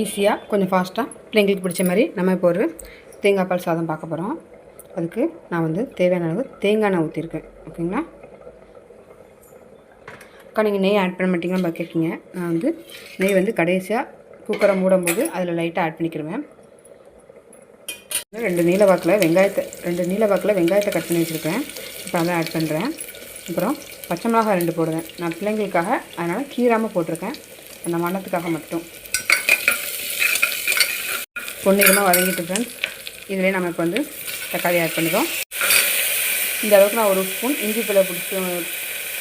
ஈஸியாக கொஞ்சம் ஃபாஸ்ட்டாக பிள்ளைங்களுக்கு பிடிச்ச மாதிரி நம்ம இப்போ ஒரு தேங்காய் பால் சாதம் பார்க்க போகிறோம். அதுக்கு நான் வந்து தேவையான அளவு தேங்காய் எண்ணெய் ஊற்றிருக்கேன். ஓகேங்களா? அக்கா நீங்கள் நெய் ஆட் பண்ண மாட்டிங்கன்னா கேட்குங்க. நான் வந்து நெய் வந்து கடைசியாக குக்கரை மூடும்போது அதில் லைட்டாக ஆட் பண்ணிக்கிடுவேன். ரெண்டு நீல வாக்கில் வெங்காயத்தை கட் பண்ணி வச்சுருக்கேன். இப்போ அதை ஆட் பண்ணுறேன். அப்புறம் பச்சை மிளகாய் 2 போடுவேன். நான் பிள்ளைங்களுக்காக அதனால் கீராமல் போட்டிருக்கேன், அந்த மணத்துக்காக மட்டும். பொன்னிறமாக வதங்கிட்டு ஃப்ரெண்ட்ஸ், இதிலே நம்ம இப்போ வந்து தக்காளி ஆட் பண்ணிடுவோம். இந்த அளவுக்கு நான் 1 ஸ்பூன் இஞ்சி பூண்டு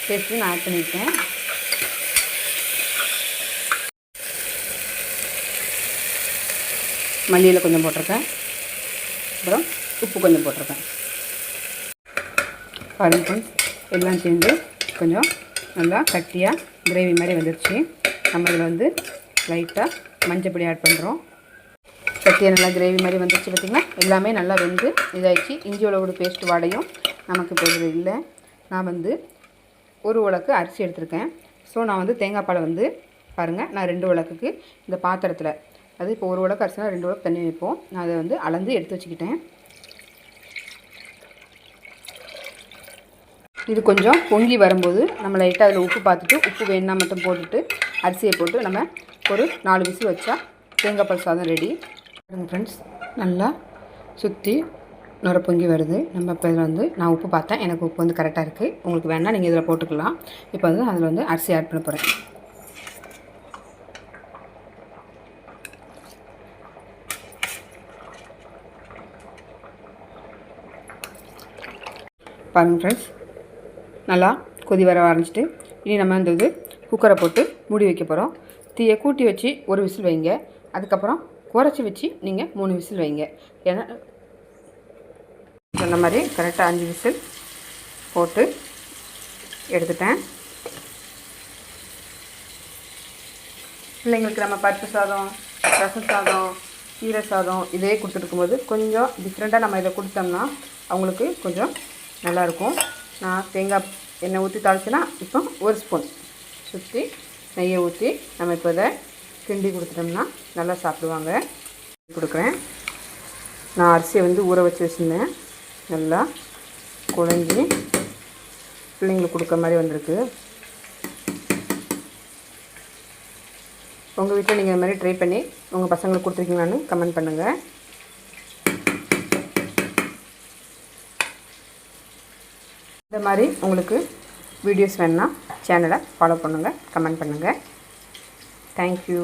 பேஸ்ட்டு நான் ஆட் பண்ணியிருக்கேன். மல்லியில் கொஞ்சம் போட்டிருக்கேன். அப்புறம் உப்பு கொஞ்சம் போட்டிருக்கேன். பாருங்கள் ஃப்ரெண்ட்ஸ், எல்லாம் சேர்ந்து கொஞ்சம் நல்லா கட்டியாக கிரேவி மாதிரி வந்துடுச்சு. நம்ம இதில் வந்து லைட்டாக மஞ்சள் பொடி ஆட் பண்ணுறோம். கட்டியாக நல்லா கிரேவி மாதிரி வந்துடுச்சு. பார்த்திங்கன்னா எல்லாமே நல்லா வெந்து இதாகிடுச்சு. இஞ்சியோட பேஸ்ட் வாடையும் நமக்கு இப்போ இதில் இல்லை. நான் வந்து 1 உலக்கு அரிசி எடுத்திருக்கேன். ஸோ நான் வந்து தேங்காய் பாலை வந்து பாருங்கள், நான் 2 உலக்குக்கு இந்த பாத்திரத்தில், அது இப்போ 1 உலக்கு அரிசினா 2 உலக்கு தண்ணி வைப்போம். நான் அதை வந்து அளந்து எடுத்து வச்சுக்கிட்டேன். இது கொஞ்சம் பொங்கி வரும்போது நம்ம லைட்டாக அதில் உப்பு பார்த்துட்டு, உப்பு வேணுன்னா மட்டும் போட்டுட்டு அரிசியை போட்டு நம்ம ஒரு 4 விசில் வச்சா தேங்காய் பால் சாதம் ரெடி. ஃப்ரெண்ட்ஸ், நல்லா சுற்றி நுர பொங்கி வருது. நம்ம இப்போ இதில் வந்து நான் உப்பு பார்த்தேன், எனக்கு உப்பு வந்து கரெக்டாக இருக்குது. உங்களுக்கு வேணால் நீங்கள் இதில் போட்டுக்கலாம். இப்போ வந்து அதில் வந்து அரிசி ஆட் பண்ண போகிறேன். பாருங்கள் ஃப்ரெண்ட்ஸ், நல்லா கொதி வர ஆரம்பிச்சிட்டு இனி நம்ம இந்த இது குக்கரை போட்டு மூடி வைக்க போகிறோம். தீயை கூட்டி வச்சு 1 விசில் வைங்க. அதுக்கப்புறம் குறைச்சி வச்சு நீங்கள் 3 விசில் வைங்க. ஏன்னா சொன்ன மாதிரி கரெக்டாக 5 விசில் போட்டு எடுத்துட்டேன். பிள்ளைங்களுக்கு நம்ம பருப்பு சாதம், ரசம் சாதம், கீரை சாதம் இதே கொடுத்துருக்கும்போது கொஞ்சம் டிஃப்ரெண்ட்டாக நம்ம இதை கொடுத்தோம்னா அவங்களுக்கு கொஞ்சம் நல்லாயிருக்கும். நான் தேங்காய் எண்ணெய் ஊற்றி தாளிச்சினா இப்போ 1 ஸ்பூன் சுற்றி நெய்யை ஊற்றி நம்ம இப்போ இதை கிண்டி கொடுத்துட்டோம்னா நல்லா சாப்பிடுவாங்க. கொடுக்குறேன். நான் அரிசியை வந்து ஊற வச்சு வச்சுருந்தேன். நல்லா குழஞ்சி பிள்ளைங்களுக்கு கொடுக்குற மாதிரி வந்திருக்கு. உங்கள் வீட்டில் நீங்கள் இந்த மாதிரி ட்ரை பண்ணி உங்கள் பசங்களுக்கு கொடுத்துருக்கீங்களான்னு கமெண்ட் பண்ணுங்கள். இந்த மாதிரி உங்களுக்கு வீடியோஸ் வேணுன்னா சேனலை ஃபாலோ பண்ணுங்கள், கமெண்ட் பண்ணுங்கள். தேங்க்யூ.